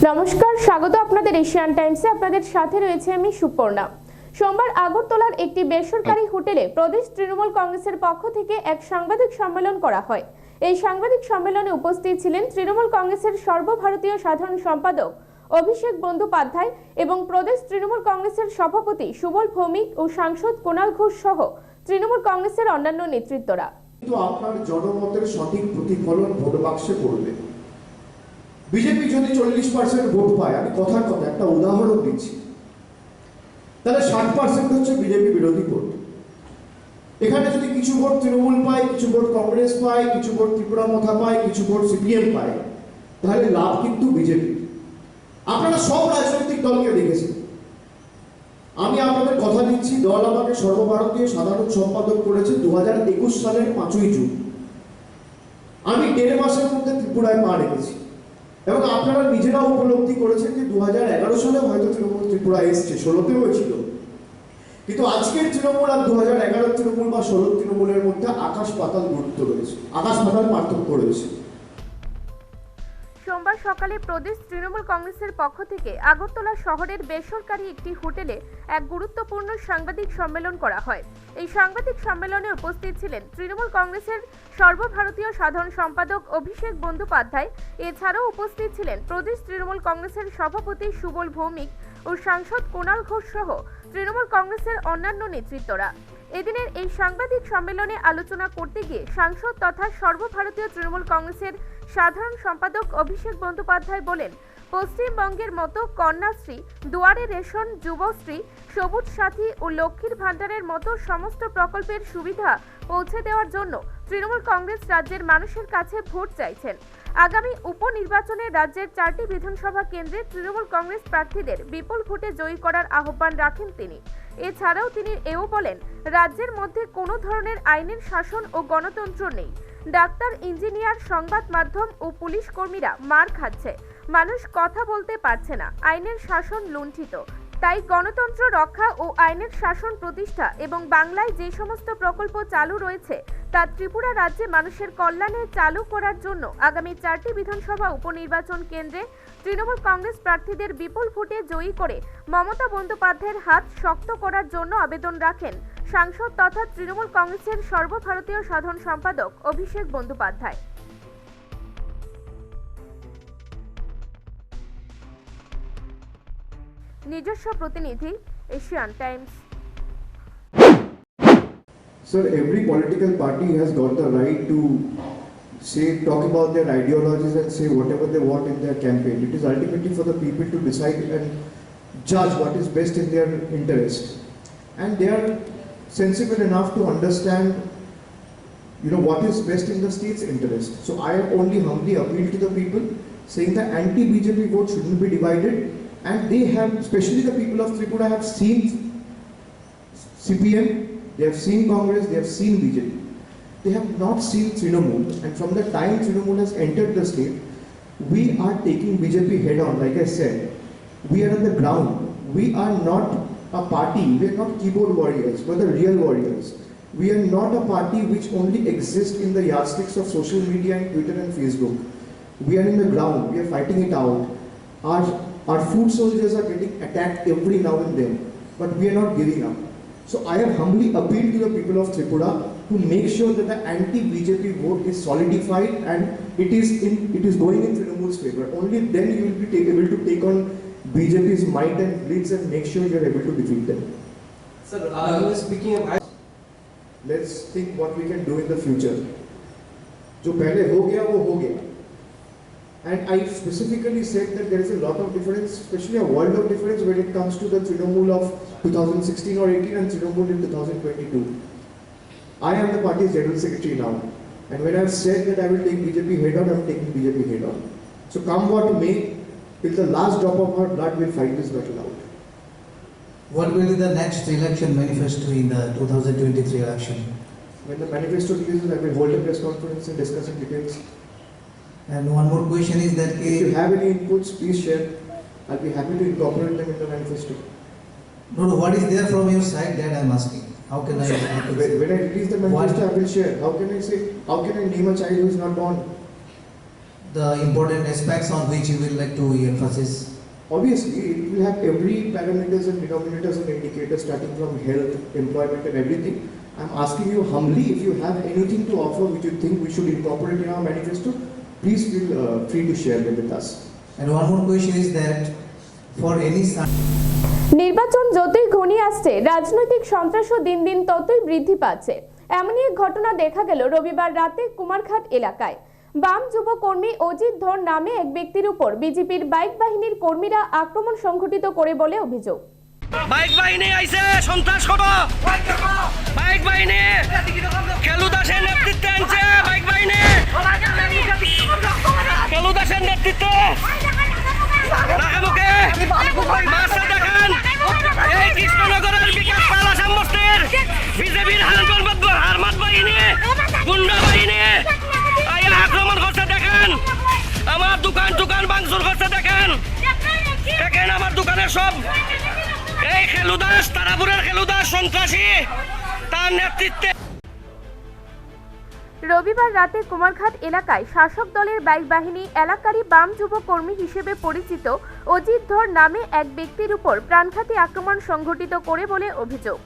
নমস্কার, স্বাগত আপনাদের এশিয়ান টাইমসে। আপনাদের সাথে রয়েছে আমি সুপর্ণা। সোমবার আগরতলার একটি বেসরকারি হোটেলে প্রদেশ তৃণমূল কংগ্রেসের পক্ষ থেকে এক সাংবাদিক সম্মেলন করা হয়। এই সাংবাদিক সম্মেলনে উপস্থিত ছিলেন তৃণমূল কংগ্রেসের সর্বভারতীয় সাধারণ সম্পাদক অভিষেক বন্দ্যোপাধ্যায় এবং প্রদেশ তৃণমূল কংগ্রেসের সভাপতি সুবল ভৌমিক ও সাংসদ কুণাল ঘোষ সহ তৃণমূল কংগ্রেসের অন্যান্য নেতৃত্বরা। কিন্তু আপনার জনমতের সঠিক প্রতিফলন ভোট বাক্সে পড়বে। বিজেপি যদি 40% ভোট পায়, আমি কথার কথা একটা উদাহরণ দিচ্ছি, তাহলে 60% হচ্ছে বিজেপি বিরোধী ভোট। এখানে যদি কিছু ভোট তৃণমূল পায়, কিছু ভোট কংগ্রেস পায়, কিছু ভোট ত্রিপুরা মথা পায়, কিছু ভোট সিপিএম পায়, তাহলে লাভ কিন্তু বিজেপি। আপনারা সব রাজনৈতিক দলকে দেখেছেন। আমি আপনাদের কথা দিচ্ছি, দল আমাকে সর্বভারতীয় সাধারণ সম্পাদক করেছে 2021 সালের 5ই জুন। আমি 1.5 মাসের মধ্যে ত্রিপুরায় পা রেখেছি এবং আপনারা নিজেরাও উপলব্ধি করেছেন যে 2011 সালে হয়তো তৃণমূল ত্রিপুরা এসছে, 16তেও ছিল, কিন্তু আজকের তৃণমূল আর 2011 তৃণমূল বা 16 তৃণমূলের মধ্যে আকাশ পাতাল দূরত্ব রয়েছে, আকাশ পাতাল পার্থক্য রয়েছে। সোমবার সকালে প্রদেশ তৃণমূল কংগ্রেসের পক্ষ থেকে আগরতলা শহরের বেসরকারি একটি হোটেলে এক গুরুত্বপূর্ণ সাংবাদিক সম্মেলন করা হয়। এই সাংবাদিক সম্মেলনে উপস্থিত ছিলেন তৃণমূল কংগ্রেসের সর্বভারতীয় সাধারণ সম্পাদক অভিষেক বন্দ্যোপাধ্যায়। এছাড়াও উপস্থিত ছিলেন প্রদেশ তৃণমূল কংগ্রেসের সভাপতি সুবল ভৌমিক ও সাংসদ কুণাল ঘোষ সহ তৃণমূল কংগ্রেসের অন্যান্য নেতৃত্বরা। এদিনের এই সাংবাদিক সম্মেলনে আলোচনা করতে গিয়ে সাংসদ তথা সর্বভারতীয় তৃণমূল কংগ্রেসের সাধারণ সম্পাদক অভিষেক বন্দ্যোপাধ্যায় বলেন, পশ্চিমবঙ্গের মতো কন্যাশ্রী, দুয়ারে রেশন, যুবশ্রী, সবুজ সাথী ও লক্ষ্মীর ভাণ্ডারের মতো সমস্ত প্রকল্পের সুবিধা পৌঁছে দেওয়ার জন্য তৃণমূল কংগ্রেস রাজ্যের মানুষের কাছে ভোট চাইছেন। আগামী উপনির্বাচনে রাজ্যের 4টি বিধানসভা কেন্দ্রে তৃণমূল কংগ্রেস প্রার্থীদের বিপুল ভোটে জয়ী করার আহ্বান রাখেন তিনি। এছাড়াও তিনি এও বলেন, রাজ্যের মধ্যে কোনো ধরনের আইনের শাসন ও গণতন্ত্র নেই। ডাক্তার, ইঞ্জিনিয়ার, সংবাদ মাধ্যম ও পুলিশ কর্মীরা মার খাচ্ছে, মানুষ কথা বলতে পারছে না, আইনের শাসন লুণ্ঠিত। তাই গণতন্ত্র রক্ষা ও আইনের শাসন প্রতিষ্ঠা এবং বাংলায় যে সমস্ত প্রকল্প চালু রয়েছে তা ত্রিপুরা রাজ্যে মানুষের কল্যাণে চালু করার জন্য আগামী 4টি বিধানসভা উপনির্বাচন কেন্দ্রে তৃণমূল কংগ্রেস প্রার্থীদের বিপুল ভোটে জয়ী করে মমতা বন্দ্যোপাধ্যায়ের হাত শক্ত করার জন্য আবেদন রাখেন সাংসদ তথা তৃণমূল কংগ্রেসের সর্বভারতীয় সাধারণ সম্পাদক অভিষেক বন্দ্যোপাধ্যায়। নিজস্ব প্রতিনিধি, Asian Times. Sir, every political party has got the right to talk about their ideologies and say whatever they want in their campaign. It is ultimately for the people to decide and judge what is best in their interest. And they are sensible enough to understand, what is best in the state's interest. So I have only humbly appealed to the people, saying that anti-BJP vote shouldn't be divided. And they have, especially the people of Tripura, have seen CPM, they have seen Congress, they have seen BJP. They have not seen Trinamool. And from the time Trinamool has entered the state, we are taking BJP head on. Like I said, we are on the ground. We are not a party. We are not keyboard warriors. We are the real warriors. We are not a party which only exists in the yardsticks of social media and Twitter and Facebook. We are in the ground. We are fighting it out. Our foot soldiers are getting attacked every now and then, but we are not giving up. So I have humbly appealed to the people of Tripura to make sure that the anti-BJP vote is solidified and it is going in Trinamool's favor. Only then you will be able to take on BJP's might and blitz and make sure you are able to defeat them. Sir, you were speaking of... Let's think what we can do in the future. जो पहले हो गया वो हो गया. And I specifically said that there is a lot of difference, especially a world of difference when it comes to the Trinamool of 2016 or 18 and Trinamool in 2022. I am the party's general secretary now. And when I have said that I will take BJP head on, I am taking BJP head on. So come what may, till the last drop of our blood, we'll fight this battle out. What will be the next election manifesto in the 2023 election? When the manifesto releases, I will hold a press conference and discuss in details. And one more question is that if you have any inputs, please share. I'll be happy to incorporate them in the manifesto. No, what is there from your side that I'm asking? How can I... When I release the manifesto, I will share. How can I name a child who is not born? the important aspects on which you will like to emphasize? Obviously, it will have every parameters and denominators and indicators starting from health, employment and everything. I'm asking you humbly, if you have anything to offer which you think we should incorporate in our manifesto, please feel free to share them with us. And one more question is that for any নির্বাচন যতই ঘনিয়ে আসছে রাজনৈতিক সন্ত্রাসও দিন দিন ততই বৃদ্ধি পাচ্ছে। এমনই এক ঘটনা দেখা গেল রবিবার রাতে কুমারঘাট এলাকায়। বাম যুব কর্মী অজিত ধর নামে এক ব্যক্তির উপর বিজেপির বাইক বাহিনীর কর্মীরা আক্রমণ সংঘটিত করে বলে অভিযোগ। বাইক বাহিনী আইছে, সন্ত্রাস করো। বাইক বাহিনী খেলু দাসের নেতৃত্বে আনছে। বাইক বাহিনী খেলু দাসের নেতৃত্বে নাকে মুখে মাস্টার দেখান। এই কৃষ্ণনগরের বিকাশ পাল আসাম বস্তির বিজেপির হারমাত বাহিনী, গুন্ডা বাহিনী আক্রমণ করতে দেখেন। আমার দোকান ভাঙচুর করতে দেখেন। দেখেন আমার দোকানের সব এই খেলুদাস, তারাপুরের খেলুদাস সন্ত্রাসী, তার নেতৃত্বে। রবিবার রাতে কুমারঘাট এলাকায় শাসক দলের বাইক বাহিনী এলাকারই বাম যুব কর্মী হিসেবে পরিচিত অজিত ধর নামে এক ব্যক্তির উপর প্রাণঘাতী আক্রমণ সংঘটিত করে বলে অভিযোগ।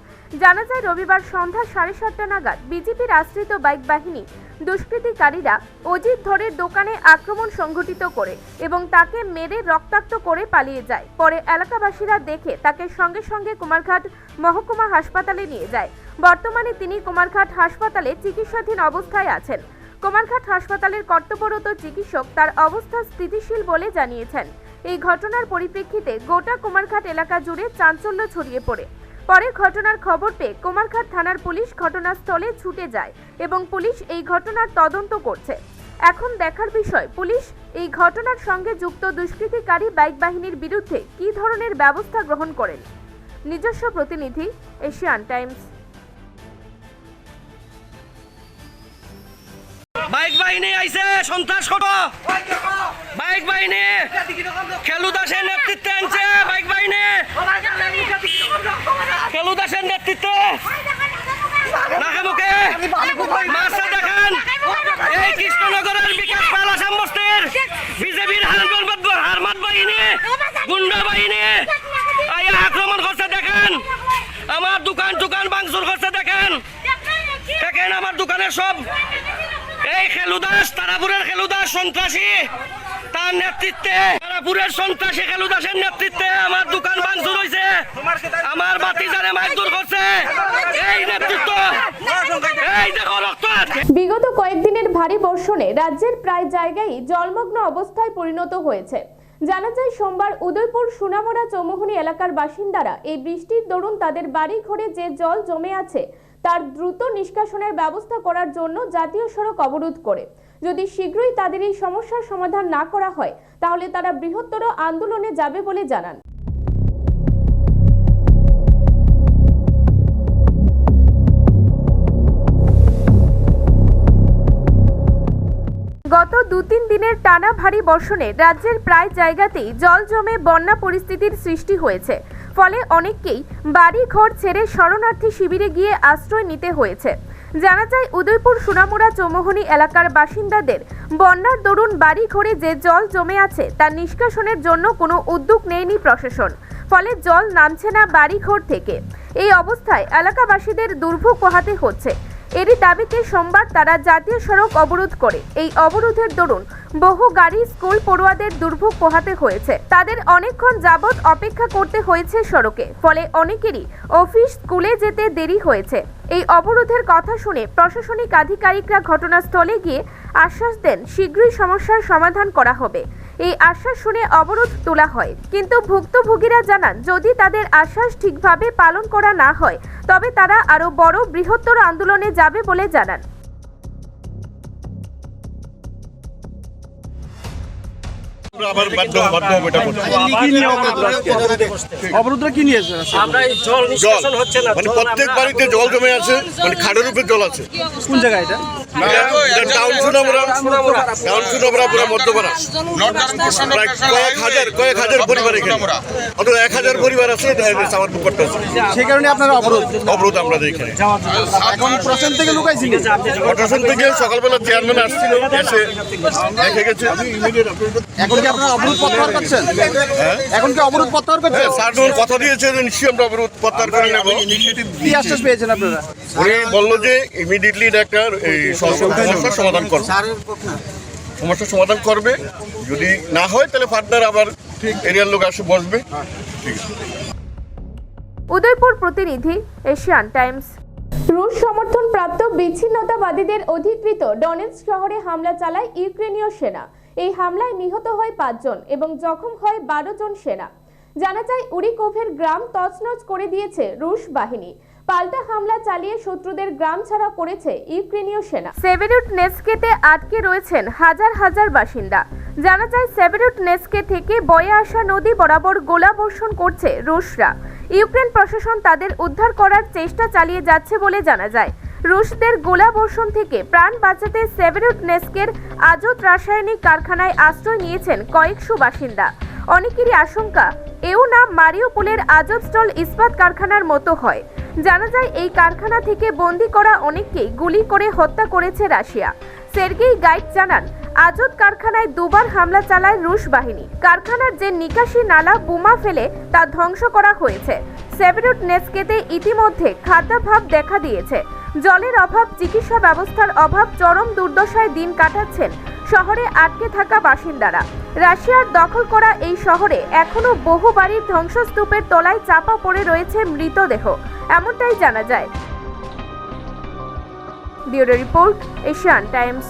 জানা যায় রবিবার সন্ধ্যা 7:30 নাগাদ বিজেপির আশ্রিত বাইক বাহিনী দুষ্কৃতিকারীরা অজিত ধরের দোকানে আক্রমণ সংঘটিত করে এবং তাকে মেরে রক্তাক্ত করে পালিয়ে যায়। পরে এলাকাবাসীরা দেখে তাকে সঙ্গে সঙ্গে কুমারঘাট মহকুমা হাসপাতালে নিয়ে যায়। বর্তমানে তিনি কুমারঘাট হাসপাতালে চিকিৎসাধীন অবস্থায় আছেন। কুমারঘাট হাসপাতালের কর্তব্যরত চিকিৎসক তার অবস্থা স্থিতিশীল বলে জানিয়েছেন। এই ঘটনার পরিপ্রেক্ষিতে গোটা কুমারঘাট এলাকা জুড়ে চাঞ্চল্য ছড়িয়ে পড়ে। পরে ঘটনার খবর পেয়ে কুমারঘাট থানার পুলিশ ঘটনাস্থলে ছুটে যায় এবং পুলিশ এই ঘটনার তদন্ত করছে। এখন দেখার বিষয় পুলিশ এই ঘটনার সঙ্গে যুক্ত দুষ্কৃতিকারী বাইক বাহিনীর বিরুদ্ধে কী ধরনের ব্যবস্থা গ্রহণ করেন। নিজস্ব প্রতিনিধি, এশিয়ান টাইমস। বাইক বাহিনী আইছে, সন্ত্রাস করো। বাইক বাহিনী খেলু দাসের নেতৃত্বে আনছে। বাইক বাহিনী খেলু দাসের নেতৃত্বে নাকে মুখে মাস্টার দেখান। এই কৃষ্ণনগরের বিকাশ পাল আসাম বস্তির বিজেপির হারমাত বাহিনী, গুন্ডা বাহিনী আক্রমণ করতে দেখেন। আমার দোকান ভাঙচুর করতে দেখেন। দেখেন আমার দোকানের সব এই খেলুদাস, তারাপুরের খেলুদাস সন্ত্রাসী, তার নেতৃত্বে তারাপুরের সন্ত্রাসী খেলুদাসের নেতৃত্বে আমার দোকান ভাঙচুর হয়েছে। আমার বাতিজারে মারধর করছে এই নেতৃত্ব। এই দেখো রক্ত। বিগত কয়েকদিনের ভারী বর্ষণে রাজ্যের প্রায় জায়গায় জলমগ্ন অবস্থায় পরিণত হয়েছে। জানা যায় সোমবার উদয়পুর সোনামুড়া চৌমুহনী এলাকার বাসিন্দারা এই বৃষ্টির দরুন তাদের বাড়ি ঘরে যে জল জমে আছে তার দ্রুত নিষ্কাশনের ব্যবস্থা করার জন্য জাতীয় সড়ক অবরোধ করে। যদি শীঘ্রই তাদের এই সমস্যার সমাধান না করা হয় তাহলে তারা বৃহত্তর আন্দোলনে যাবে বলে জানান। গত 2-3 দিনের টানা ভারী বর্ষণে রাজ্যের প্রায় জায়গাতেই জল জমে বন্যা পরিস্থিতির সৃষ্টি হয়েছে। ফলে অনেককেই বাড়ি ঘর ছেড়ে শরণার্থী শিবিরে গিয়ে আশ্রয় নিতে হয়েছে। জানা যায় উদয়পুর সোনামুড়া চৌমুহনী এলাকার বাসিন্দাদের বন্যার দরুন বাড়ি ঘরে যে জল জমে আছে তার নিষ্কাশনের জন্য কোনো উদ্যোগ নেয়নি প্রশাসন। ফলে জল নামছে না বাড়ি ঘর থেকে। এই অবস্থায় এলাকাবাসীদের দুর্ভোগ পোহাতে হচ্ছে। এরই দাবিতে সোমবার তারা জাতীয় সড়ক অবরোধ করে। এই অবরোধের দরুন বহু গাড়ি স্কুল পড়ুয়াদের দুর্ভোগ পোহাতে হয়েছে। তাদের অনেকক্ষণ যাবৎ অপেক্ষা করতে হয়েছে সড়কে। ফলে অনেকেরই অফিস স্কুলে যেতে দেরি হয়েছে। এই অবরোধের কথা শুনে প্রশাসনিক আধিকারিকরা ঘটনাস্থলে গিয়ে আশ্বাস দেন শীঘ্রই সমস্যার সমাধান করা হবে। এই আশ্বাস শুনে অবরোধ তোলা হয়। কিন্তু ভুক্তভোগীরা জানান যদি তাদের আশ্বাস ঠিকভাবে পালন করা না হয় তবে তারা আরো বড় বৃহত্তর আন্দোলনে যাবে বলে জানান। অবরোধটা কি নিয়েছে? আমরা এই জল নিষ্কাশন হচ্ছে না, মানে প্রত্যেক বাড়িতে জল জমে আছে, মানে খাড়ের উপরে জল আছে। কোন জায়গায় এটা? টাউন সুনামরা পুরো মধ্যপাড়া প্রায় কয়েক হাজার পরিবার এখানে অন্তত 1000 পরিবার আছে আমার করতে সেই কারণে আপনারা অবরোধ আমাদের এখানে এখন প্রশাসন থেকে লুকাইছিলেন। প্রশাসন থেকে সকালবেলা চেয়ারম্যান আসছিল এসে দেখে গেছে। এখন কি আপনারা অবরোধ প্রত্যাহার করছেন? এখন কি অবরোধ প্রত্যাহার করছেন? স্যার যখন কথা দিয়েছে যে নিশ্চয়ই আমরা অবরোধ প্রত্যাহার করে নেব। কি আশ্বাস পেয়েছেন আপনারা? উনি বললো যে ইমিডিয়েটলি এটা একটা সমস্যার সমাধান করবে, সমস্যার সমাধান করবে। যদি না হয় তাহলে ফার্দার আবার এরিয়ার লোক আসে বসবে। ঠিক আছে। উদয়পুর প্রতিনিধি, এশিয়ান টাইমস। রুশ সমর্থন প্রাপ্ত বিচ্ছিন্নতাবাদীদের অধিকৃত ডনেটস্ক শহরে হামলা চালায় ইউক্রেনীয় সেনা। এই হামলায় নিহত হয় 5 জন এবং জখম হয় 12 জন সেনা। জানা যায় উরিকোভের গ্রাম তছনছ করে দিয়েছে রুশ বাহিনী। পাল্টা হামলা চালিয়ে শত্রুদের গ্রাম ছাড়া করেছে ইউক্রেনীয় সেনা। সেভেরোডনেৎস্কে আটকে রয়েছেন হাজার হাজার বাসিন্দা। জানা যায় সেভেরোডনেৎস্কে থেকে বয়ে আসা নদী বরাবর গোলাবর্ষণ করছে রুশরা। ইউক্রেন প্রশাসন তাদের উদ্ধার করার চেষ্টা চালিয়ে যাচ্ছে বলে জানা যায়। রুশদের গোলাবর্ষণ থেকে প্রাণ বাঁচাতে সেভেরোডনেৎস্কের আজত রাসায়নিক কারখানায় আশ্রয় নিয়েছেন কয়েকশো বাসিন্দা। অনেকেরই আশঙ্কা এও না মারিউপোলের আজতস্টল ইস্পাত কারখানার মতো হয়। জানা যায় এই কারখানা থেকে বন্দী করা অনেককেই গুলি করে হত্যা করেছে রাশিয়া। সের্গেই গাইড জানান, আজত কারখানায় দুবার হামলা চালায় রুশ বাহিনী। কারখানার যে নিকাশি নালা বোমা ফেলে তা ধ্বংস করা হয়েছে। সেভেরোডনেৎস্কে ইতিমধ্যে খাদ্যাভাব দেখা দিয়েছে। জলের অভাব, চিকিৎসা ব্যবস্থার অভাব, চরম দুর্দশায় দিন কাটাচ্ছেন শহরে আটকে থাকা বাসিন্দারা। রাশিয়ার দখল করা এই শহরে এখনো বহু বাড়ির ধ্বংসস্তূপের তলায় চাপা পড়ে রয়েছে মৃতদেহ, এমনটাই জানা যায়। Bureau report, Asian Times.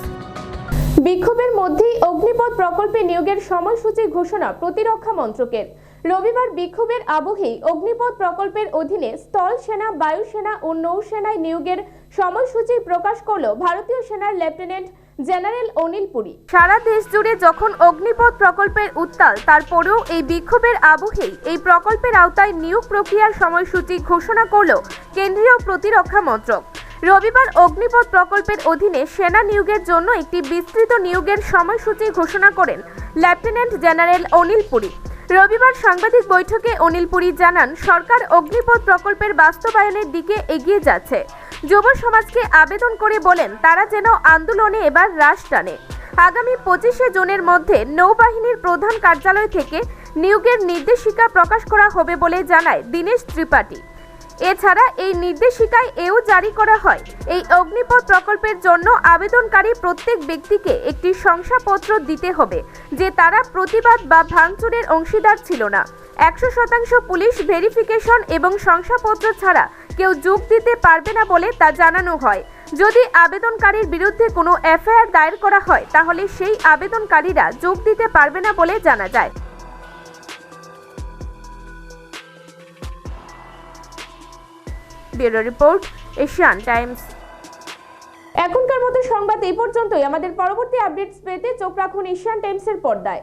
বিক্ষোভের মধ্যেই অগ্নিপথ প্রকল্পে নিয়োগের সময়সূচি ঘোষণা প্রতিরক্ষা মন্ত্রকের। রবিবার বিক্ষোভের আবহেই অগ্নিপথ প্রকল্পের অধীনে স্থল সেনা, বায়ুসেনা ও নৌসেনায় নিয়োগের সময়সূচি প্রকাশ করল ভারতীয় সেনার লেফটেন্যান্ট জেনারেল অনিল পুরী। সারা দেশ জুড়ে যখন অগ্নিপথ প্রকল্পের উত্তাল, তারপরেও এই বিক্ষোভের আবহেই এই প্রকল্পের আওতায় নিয়োগ প্রক্রিয়ার সময়সূচি ঘোষণা করল কেন্দ্রীয় প্রতিরক্ষা মন্ত্রক। রবিবার অগ্নিপথ প্রকল্পের অধীনে সেনা নিয়োগের জন্য একটি বিস্তৃত নিয়োগের সময়সূচি ঘোষণা করেন লেফটেন্যান্ট জেনারেল অনিল পুরী। রবিবার সাংবাদিক বৈঠকে অনিল পুরী জানান, সরকার অগ্নিপথ প্রকল্পের বাস্তবায়নের দিকে এগিয়ে যাচ্ছে। যুব সমাজকে আবেদন করে বলেন তারা যেন আন্দোলনে এবার রাশ টানে। আগামী 25শে জুনের মধ্যে নৌবাহিনীর প্রধান কার্যালয় থেকে নিয়োগের নির্দেশিকা প্রকাশ করা হবে বলে জানায় দীনেশ ত্রিপাঠী। এছাড়া এই নির্দেশিকায় এও জারি করা হয়, এই অগ্নিপথ প্রকল্পের জন্য আবেদনকারী প্রত্যেক ব্যক্তিকে একটি শংসাপত্র দিতে হবে যে তারা প্রতিবাদ বা ভাঙচুরের অংশীদার ছিল না। 100% পুলিশ ভেরিফিকেশন এবং শংসাপত্র ছাড়া কেউ যোগ দিতে পারবে না বলে তা জানানো হয়। যদি আবেদনকারীর বিরুদ্ধে কোনো এফআইআর দায়ের করা হয় তাহলে সেই আবেদনকারীরা যোগ দিতে পারবে না বলে জানা যায়। Bureau report, Asian Times. এখনকার মতো সংবাদ এই পর্যন্তই। আমাদের পরবর্তী আপডেটস পেতে চোখ রাখুন এশিয়ান টাইমসের পর্দায়।